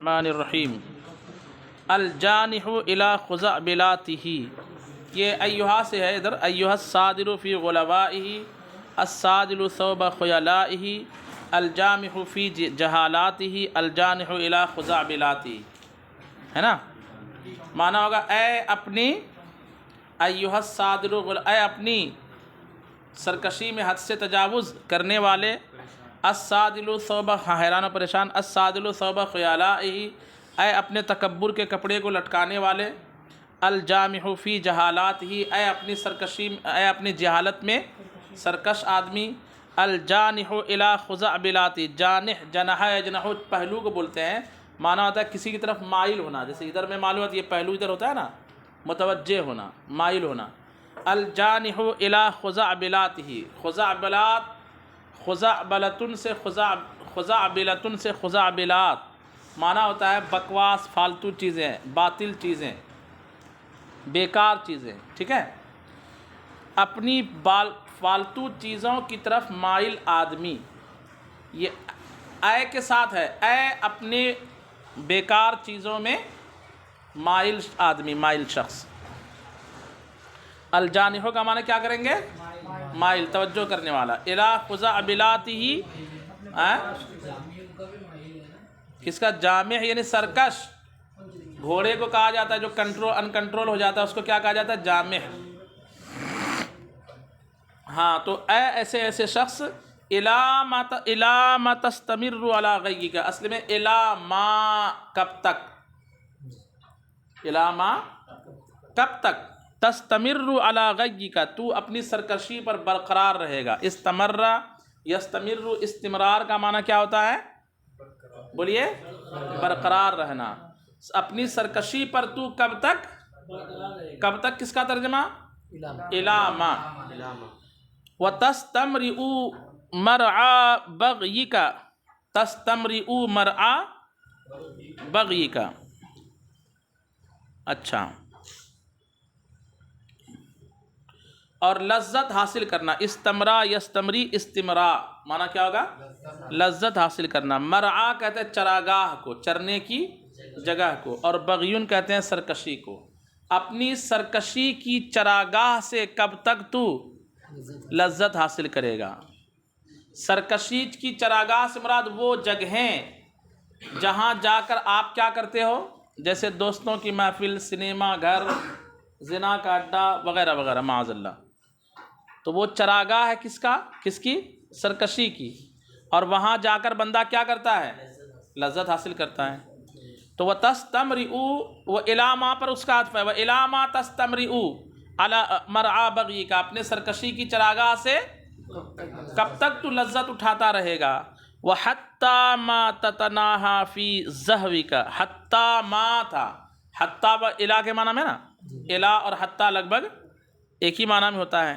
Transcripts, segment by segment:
الرحمن الرحیم الجانح الی خزعبلاتہ، یہ ایہا سے ہے، ادھر ایہا الصادر فی غلبائہ الصادل ثوب خیلائہ الجامح فی جہالاتہ الجانح الی خزعبلاتہ، ہے نا؟ معنی ہوگا اے اپنی ایہا الصادر، اے اپنی سرکشی میں حد سے تجاوز کرنے والے، الصادل ثوب، حیران و پریشان، الصادل ثوب خیلائہ، اے اپنے تکبر کے کپڑے کو لٹکانے والے، الجامح فی جہالاتہ، اے اپنی سرکشی، اے اپنی جہالت میں سرکش آدمی، الجانح الی خزعبلاتہ، جانح، جنح یجنح پہلو کو بولتے ہیں، معنی ہوتا ہے کسی کی طرف مائل ہونا، جیسے ادھر میں معلوم ہوتا ہے یہ پہلو ادھر ہوتا ہے نا، متوجہ ہونا، مائل ہونا، الجانح الی خزعبلاتہ، خزعبلات، خزعبلتن سے خزعبلتن سے خزعبلات، معنی ہوتا ہے بکواس، فالتو چیزیں، باطل چیزیں، بیکار چیزیں، ٹھیک ہے؟ اپنی فالتو چیزوں کی طرف مائل آدمی، یہ اے کے ساتھ ہے، اے اپنے بیکار چیزوں میں مائل آدمی، مائل شخص۔ الجانحوں کا معنی کیا کریں گے؟ مائل، توجہ کرنے والا، الی خزعبلاتہ، کس کا؟ جامع یعنی سرکش، گھوڑے کو کہا جاتا ہے جو انکنٹرول ہو جاتا ہے، اس کو کیا کہا جاتا ہے؟ جامع۔ ہاں، تو اے ایسے ایسے شخص، الی ما تستمر علی غیک، اصل میں الی ما، کب تک، الی ما، کب تک، تستمر علی غیک، تو اپنی سرکشی پر برقرار رہے گا۔ استمر، یستمر، استمرار کا معنی کیا ہوتا ہے؟ بولیے، برقرار رہنا۔ اپنی سرکشی پر تو کب تک، کب تک کس کا ترجمہ؟ الی ما۔ وَتَسْتَمْرِئُ مَرْعَى بَغْيِكَ، تَسْتَمْرِئُ مَرْعَى بَغْيِكَ، اچھا، اور لذت حاصل کرنا، استمرا یستمری، استمرا معنی کیا ہوگا؟ لذت حاصل کرنا۔ مرعا کہتے ہیں چراگاہ کو، چرنے کی جگہ کو، اور بغیون کہتے ہیں سرکشی کو۔ اپنی سرکشی کی چراگاہ سے کب تک تو لذت حاصل کرے گا؟ سرکشی کی چراگاہ سے مراد وہ جگہیں جہاں جا کر آپ کیا کرتے ہو، جیسے دوستوں کی محفل، سنیما گھر، زنا کا اڈا وغیرہ وغیرہ، معاذ اللہ، تو وہ چراگاہ ہے کس کا؟ کس کی؟ سرکشی کی، اور وہاں جا کر بندہ کیا کرتا ہے؟ لذت حاصل کرتا ہے۔ تو وَتَسْتَمْرِئُ، وہ الی ما پر اس کا عطف ہے، وَإِلَىٰ مَا تَسْتَمْرِئُ عَلَىٰ مَرْعَىٰ بَغْيِكَ، اپنے سرکشی کی چراگاہ سے کب تک تو لذت اٹھاتا رہے گا۔ وَحَتَّىٰ مَا تَتَنَاهَا فِي زَهْوِكَ، حتیٰ ما تھا، حتیٰ الی کے معنی میں نا، الی اور حتیٰ لگ بھگ ایک ہی معنی میں ہوتا ہے۔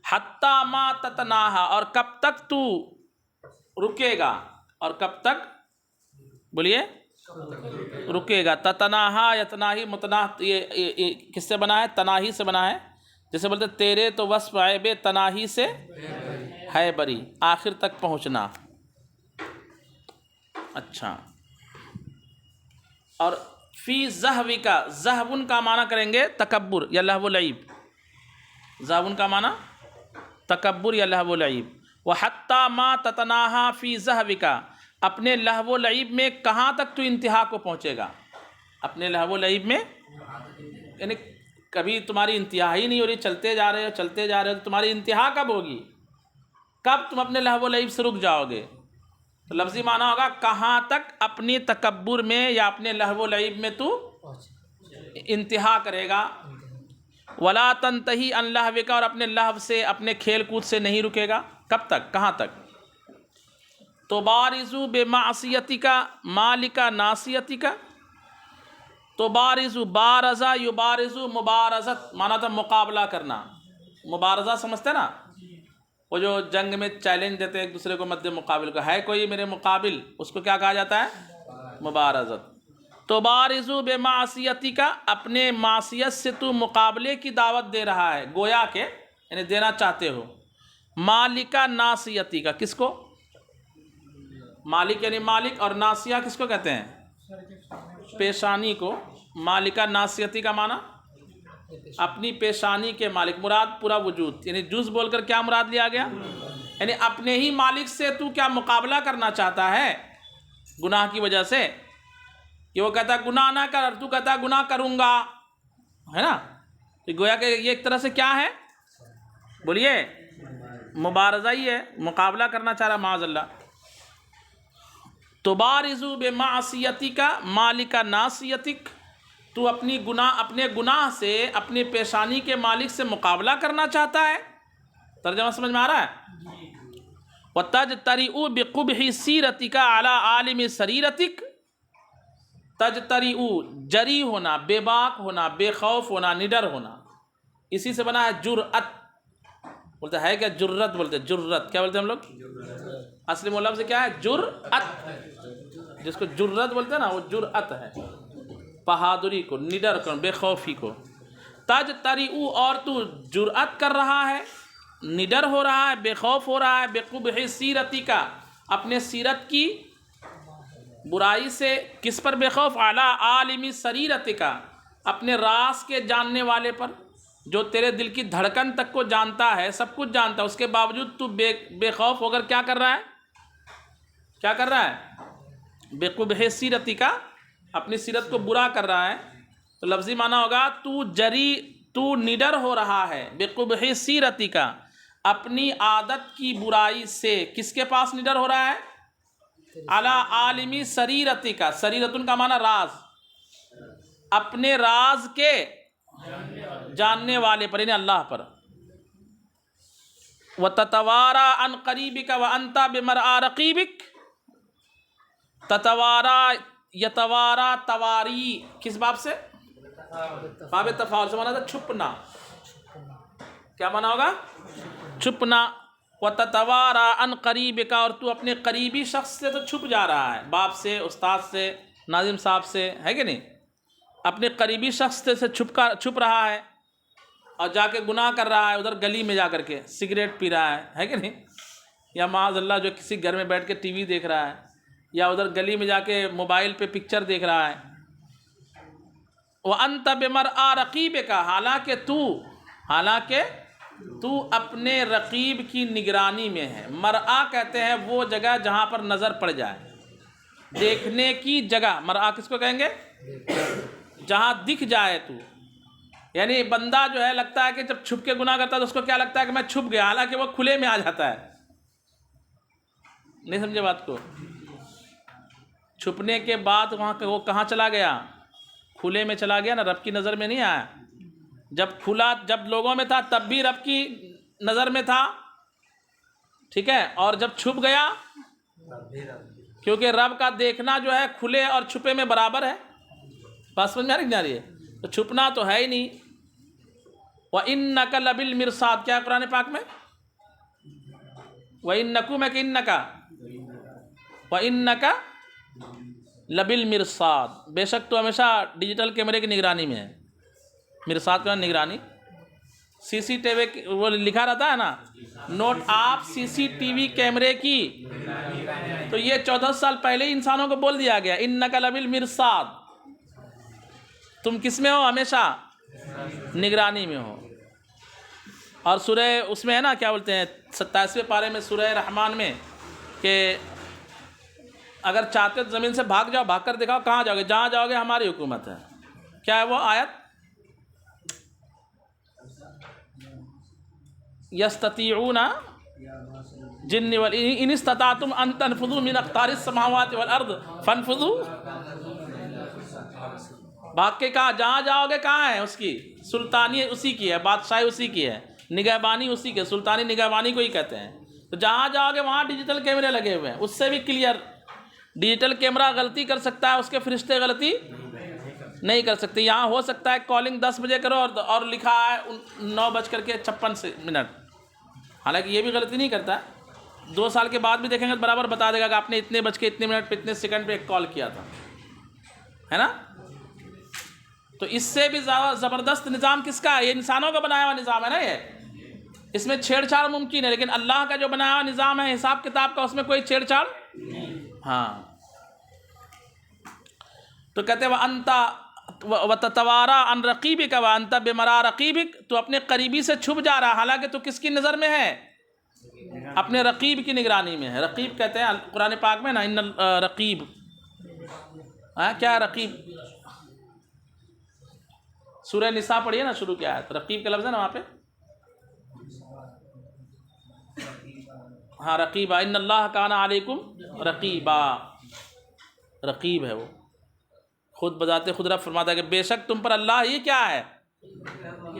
حتیٰ ما تتناہا، اور کب تک تو رکے گا، اور کب تک، بولیے، رکے گا۔ تتناہا، یتناہی، متناہ، یہ کس سے بنا ہے؟ تناہی سے بنا ہے، جیسے بولتے تیرے تو وصف عیب تناہی سے ہے بری، آخر تک پہنچنا۔ اچھا، اور فی زہوی کا، زہون کا معنی کریں گے تکبر یا لہو و لعب، زہون کا معنی تکبر یا لہو و لعب۔ وحتیٰ ما تتناہا فی زہوک، اپنے لہو و لعب میں کہاں تک تو انتہا کو پہنچے گا؟ اپنے لہو و لعب میں یعنی کبھی تمہاری انتہا ہی نہیں ہو رہی، چلتے جا رہے ہو چلتے جا رہے ہو، تو تمہاری انتہا کب ہوگی؟ کب تم اپنے لہو و لعب سے رک جاؤ گے؟ تو لفظی معنی ہوگا کہاں تک اپنی تکبر میں یا اپنے لہو و لعب میں تو انتہا کرے گا۔ ولا تنتہی عن لہوک، اور اپنے لہو سے، اپنے کھیل کود سے نہیں رکے گا، کب تک، کہاں تک؟ تبارز بمعصیتک مالک ناصیتک، تبارز، بارزہ یبارز، مبارزت معنی تھا مقابلہ کرنا، مبارزہ سمجھتے نا، وہ جو جنگ میں چیلنج دیتے ہیں ایک دوسرے کو مد مقابل کو، ہے کوئی میرے مقابل، اس کو کیا کہا جاتا ہے؟ مبارزت۔ تبارزو بمعصیتی کا، اپنے معصیت سے تو مقابلے کی دعوت دے رہا ہے، گویا کہ یعنی دینا چاہتے ہو، مالکا ناصیتی کا، کس کو؟ مالک یعنی مالک، اور ناصیہ کس کو کہتے ہیں؟ پیشانی کو۔ مالکا ناصیتی کا معنی اپنی پیشانی کے مالک، مراد پورا وجود، یعنی جز بول کر کیا مراد لیا گیا؟ یعنی اپنے ہی مالک سے تو کیا مقابلہ کرنا چاہتا ہے گناہ کی وجہ سے، کہ وہ کہتا ہے گناہ نہ کر، تو کہتا ہے گناہ کروں گا، ہے نا؟ تو گویا کہ یہ ایک طرح سے کیا ہے، بولیے، مبارزہ ہی ہے، مقابلہ کرنا چاہ رہا معاذ اللہ۔ تبارزو بمعصیتک مالک ناصیتک، تو اپنے گناہ سے اپنے پیشانی کے مالک سے مقابلہ کرنا چاہتا ہے۔ ترجمہ سمجھ میں آ رہا ہے؟ وَتَجْتَرِئُ بِقُبْحِ سِیرَتِکَ عَلَىٰ عَالِمِ سَرِیرَتِک، تجتریء جری ہونا، بے باک ہونا، بے خوف ہونا، نڈر ہونا، اسی سے بنا ہے جرأت، بولتے ہے کیا؟ جرت بولتے ہیں، جرت کیا بولتے ہیں ہم لوگ؟ اصلی مطلب سے کیا ہے؟ جرأت، جس کو جرت بولتے ہیں نا، وہ جرأت ہے، بہادری کو، نڈر کو، بے خوفی کو۔ تجتریء، اور تو جرأت کر رہا ہے، نڈر ہو رہا ہے، بے خوف ہو رہا ہے، بقبح سیرتک، اپنے سیرت کی برائی سے، کس پر بے خوف؟ اعلیٰ عالم سریرتک، اپنے راز کے جاننے والے پر، جو تیرے دل کی دھڑکن تک کو جانتا ہے، سب کچھ جانتا ہے، اس کے باوجود تو بے خوف ہو کر کیا کر رہا ہے؟ کیا کر رہا ہے؟ بقبح سیرتک، اپنی سیرت کو برا کر رہا ہے۔ تو لفظی معنی ہوگا تو نڈر ہو رہا ہے، بقبح سیرتک، اپنی عادت کی برائی سے، کس کے پاس نڈر ہو رہا ہے؟ اعلیٰ عالمی سریرتک، سریرتن کا معنی راز، اپنے راز کے جاننے والے پر، یعنی اللہ پر۔ وَتَتَوَارَىٰ عَنْ قَرِيبِكَ وَأَنْتَ بِمَرْآ رَقِيبِكَ، تتوارا یتوارا تواری، کس باب سے؟ باب تفاعل سے مانا تھا چھپنا، کیا مانا ہوگا؟ چھپنا۔ وَتَتَوَارَىٰ عَنْ قَرِيبِكَ، اور تو اپنے قریبی شخص سے تو چھپ جا رہا ہے، باپ سے، استاد سے، ناظم صاحب سے، ہے کہ نہیں؟ اپنے قریبی شخص سے چھپ رہا ہے، اور جا کے گناہ کر رہا ہے، ادھر گلی میں جا کر کے سگریٹ پی رہا ہے کہ نہیں؟ یا معاذ اللہ جو کسی گھر میں بیٹھ کے ٹی وی دیکھ رہا ہے، یا ادھر گلی میں جا کے موبائل پہ پکچر دیکھ رہا ہے۔ وَأَنْتَ بِمَرْآ رَقِيبِكَ، حالانکہ تو اپنے رقیب کی نگرانی میں ہے۔ مرآ کہتے ہیں وہ جگہ جہاں پر نظر پڑ جائے، دیکھنے کی جگہ، مرآ کس کو کہیں گے؟ جہاں دکھ جائے تو، یعنی بندہ جو ہے لگتا ہے کہ جب چھپ کے گناہ کرتا ہے تو اس کو کیا لگتا ہے کہ میں چھپ گیا، حالانکہ وہ کھلے میں آ جاتا ہے۔ نہیں سمجھے بات کو؟ چھپنے کے بعد وہ کہاں چلا گیا؟ کھلے میں چلا گیا نا، رب کی نظر میں نہیں آیا۔ جب لوگوں میں تھا تب بھی رب کی نظر میں تھا، ٹھیک ہے، اور جب چھپ گیا، کیونکہ رب کا دیکھنا جو ہے کھلے اور چھپے میں برابر ہے۔ بات سمجھ میں آ رہی ہے؟ تو چھپنا تو ہے ہی نہیں۔ وَإِنَّكَ لَبِالْمِرْصَادِ، کیا ہے قرآن پاک میں؟ وَإِنَّكُمْ ہے کہ إِنَّكَ، وَإِنَّكَ لَبِالْمِرْصَادِ، بے شک تو ہمیشہ ڈیجیٹل کیمرے کی نگرانی میں ہے۔ مرصاد کا نگرانی، سی سی ٹی وی، وہ لکھا رہتا ہے نا، نوٹ آپ سی سی ٹی وی کیمرے کی، تو یہ 14 سال پہلے ہی انسانوں کو بول دیا گیا، إِنَّكَ لَبِالْمِرْصَادِ، تم کس میں ہو؟ ہمیشہ نگرانی میں ہو۔ اور سورہ اس میں ہے نا، کیا بولتے ہیں، 27ویں پارے میں سورہ رحمان میں، کہ اگر چاہتے تو زمین سے بھاگ جاؤ، بھاگ کر دکھاؤ، کہاں جاؤ گے؟ جہاں جاؤ گے ہماری حکومت ہے۔ کیا ہے وہ آیت؟ یستطیعون جن ان استطعتم ان تنفذوا من اقطار السماوات والارض فانفذوا، بھاگ کے کہاں؟ جہاں جاؤ گے کہاں ہے؟ اس کی سلطانی اسی کی ہے، بادشاہی اسی کی ہے، نگہبانی اسی کی ہے، سلطانی نگہبانی کو ہی کہتے ہیں۔ تو جہاں جاؤ گے وہاں ڈیجیٹل کیمرے لگے ہوئے ہیں، اس سے بھی کلیئر، ڈیجیٹل کیمرہ غلطی کر سکتا ہے، اس کے فرشتے غلطی نہیں کر سکتے۔ یہاں ہو سکتا ہے کالنگ 10 بجے کرو اور لکھا ہے 9:56، حالانکہ یہ بھی غلطی نہیں کرتا، 2 سال کے بعد بھی دیکھیں گے تو برابر بتا دے گا کہ آپ نے اتنے بج کے اتنے منٹ پہ اتنے سیکنڈ پہ ایک کال کیا تھا، ہے نا. تو اس سے بھی زیادہ زبردست نظام کس کا ہے؟ یہ انسانوں کا بنایا ہوا نظام ہے نا. یہ اس میں چھیڑ چھاڑ ممکن ہے، لیکن اللہ کا جو بنایا ہوا نظام ہے حساب کتاب کا، اس میں کوئی چھیڑ چھاڑ. ہاں. تو کہتے ہیں وَأَنْتَ وَتَتَوَارَى عَنْ رَقِيبِكَ وَأَنْتَ بِمَرَى رَقِيبِكَ، تو اپنے قریبی سے چھپ جا رہا، حالانکہ تو کس کی نظر میں ہے؟ اپنے رقیب کی نگرانی میں ہے. رقیب کہتے ہیں قرآن پاک میں نا، ان رقیب، کیا ہے رقیب؟ سورہ نساء پڑھیے نا، شروع کیا ہے رقیب کا لفظ ہے نا وہاں پہ. ہاں رقیبہ، ان اللہ کان علیکم رقیبہ. رقیب ہے وہ، خود بذات خود رب فرماتا ہے کہ بے شک تم پر اللہ ہی کیا ہے؟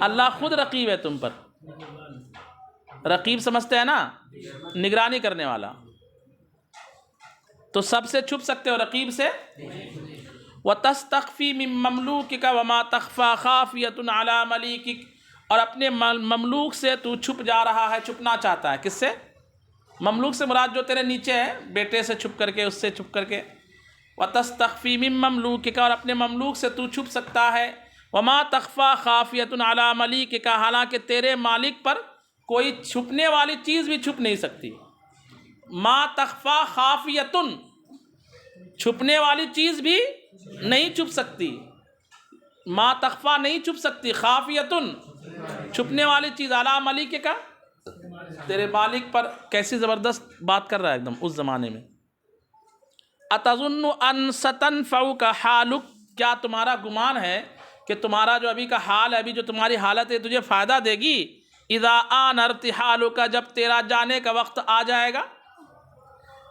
اللہ خود رقیب ہے تم پر. رقیب سمجھتے ہیں نا، نگرانی کرنے والا. تو سب سے چھپ سکتے ہو رقیب سے. وَتَسْتَخْفِي مِن مَمْلُوكِكَ وَمَا تَخْفَى خَافِيَةٌ عَلَى مَلِيكِكَ، اور اپنے مملوک سے تو چھپ جا رہا ہے، چھپنا چاہتا ہے. کس سے؟ مملوک سے مراد جو تیرے نیچے ہے، بیٹے سے چھپ کر کے، اس سے چھپ کر کے. وَتَسْتَخْفِي مِن مَمْلُوكِكَ، اور اپنے مملوک سے تو چھپ سکتا ہے. وَمَا تَخْفَى خَافِيَةٌ عَلَى مَلِيكِكَ، حالانکہ تیرے مالک پر کوئی چھپنے والی چیز بھی چھپ نہیں سکتی. ما تخفى خافیۃ، چھپنے والی چیز بھی نہیں چھپ سکتی. ما تخفى نہیں چھپ سکتی، خافیۃ چھپنے والی چیز. علی ملک کا، تیرے مالک پر. کیسی زبردست بات کر رہا ہے ایک دم اس زمانے میں. اتظن ان ستنفعک حالک، کیا تمہارا گمان ہے کہ تمہارا جو ابھی کا حال ہے، ابھی جو تمہاری حالت ہے، تجھے فائدہ دے گی؟ اذا آن ارتحالک، جب تیرا جانے کا وقت آ جائے گا.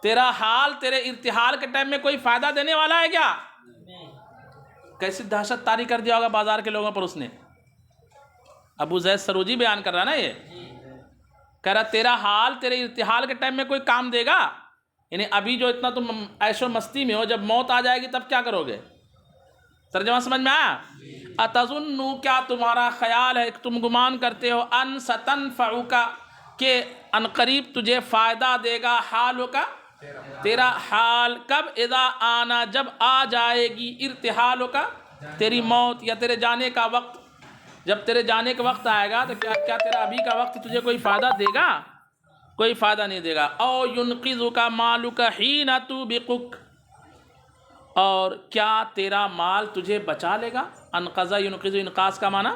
تیرا حال تیرے ارتحال کے ٹائم میں کوئی فائدہ دینے والا ہے کیا؟ کیسی دہشت طاری کر دیا ہوگا بازار کے لوگوں پر اس نے. ابو زید سروجی بیان کر رہا نا، یہ کہہ رہا تیرا حال تیرے ارتحال کے ٹائم میں کوئی کام دے گا؟ یعنی ابھی جو اتنا تم عیش و مستی میں ہو، جب موت آ جائے گی تب کیا کرو گے؟ ترجمہ سمجھ میں آیا؟ اتظنوا، کیا تمہارا خیال ہے، تم گمان کرتے ہو، ان ستنفعک، کہ ان قریب تجھے فائدہ دے گا، حالک، تیرا حال. کب؟ اذا آنا، جب آ جائے گی، ارتحالک، تیری موت یا تیرے جانے کا وقت. جب تیرے جانے کا وقت آئے گا تو کیا تیرا ابھی کا وقت تجھے کوئی فائدہ دے گا؟ کوئی فائدہ نہیں دے گا. او ینقذک مالک حین توبقک، اور کیا تیرا مال تجھے بچا لے گا؟ انقذ ینقذ، انقاذ کا معنی.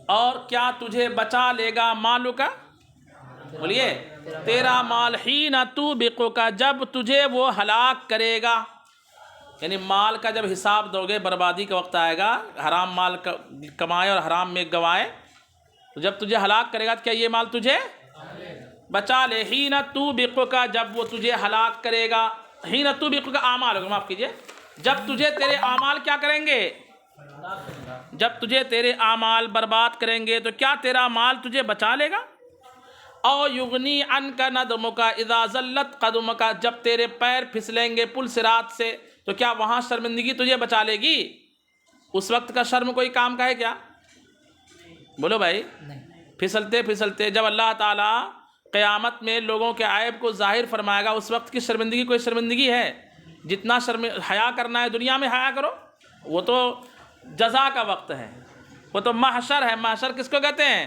اور کیا تجھے بچا لے گا مالک، بولیے تیرا مال، حین توبقک، جب تجھے وہ ہلاک کرے گا. یعنی مال کا جب حساب دو گے، بربادی کا وقت آئے گا، حرام مال کمائے اور حرام میں گوائے، تو جب تجھے ہلاک کرے گا تو کیا یہ مال تجھے بچا لے؟ حین توبقک، جب وہ تجھے ہلاک کرے گا. حین توبقک اعمالک، معاف کیجئے، جب تجھے تیرے اعمال کیا کریں گے؟ جب تجھے تیرے اعمال برباد کریں گے تو کیا تیرا مال تجھے بچا لے گا؟ او یغنی عنک ندمک اذا زلت قدمک، جب تیرے پیر پھسلیں گے پل صراط سے تو کیا وہاں شرمندگی تجھے بچا لے گی؟ اس وقت کا شرم کوئی کام کا ہے کیا؟ بولو بھائی. پھسلتے پھسلتے جب اللہ تعالیٰ قیامت میں لوگوں کے عیب کو ظاہر فرمائے گا، اس وقت کی شرمندگی کوئی شرمندگی ہے؟ جتنا حیا کرنا ہے دنیا میں حیا کرو، وہ تو جزا کا وقت ہے، وہ تو محشر ہے. محشر کس کو کہتے ہیں؟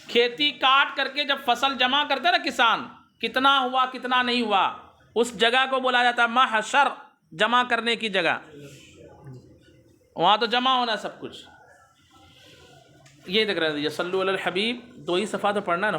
کھیتی کاٹ کر کے جب فصل جمع کرتے نا کسان، کتنا ہوا کتنا نہیں ہوا، اس جگہ کو بولا جاتا ہے محشر، جمع کرنے کی جگہ. وہاں تو جمع ہونا سب کچھ. یہ دیکھ رہے ہیں، صلو علی الحبیب، 2 ہی صفحہ تو پڑھنا ہے نا.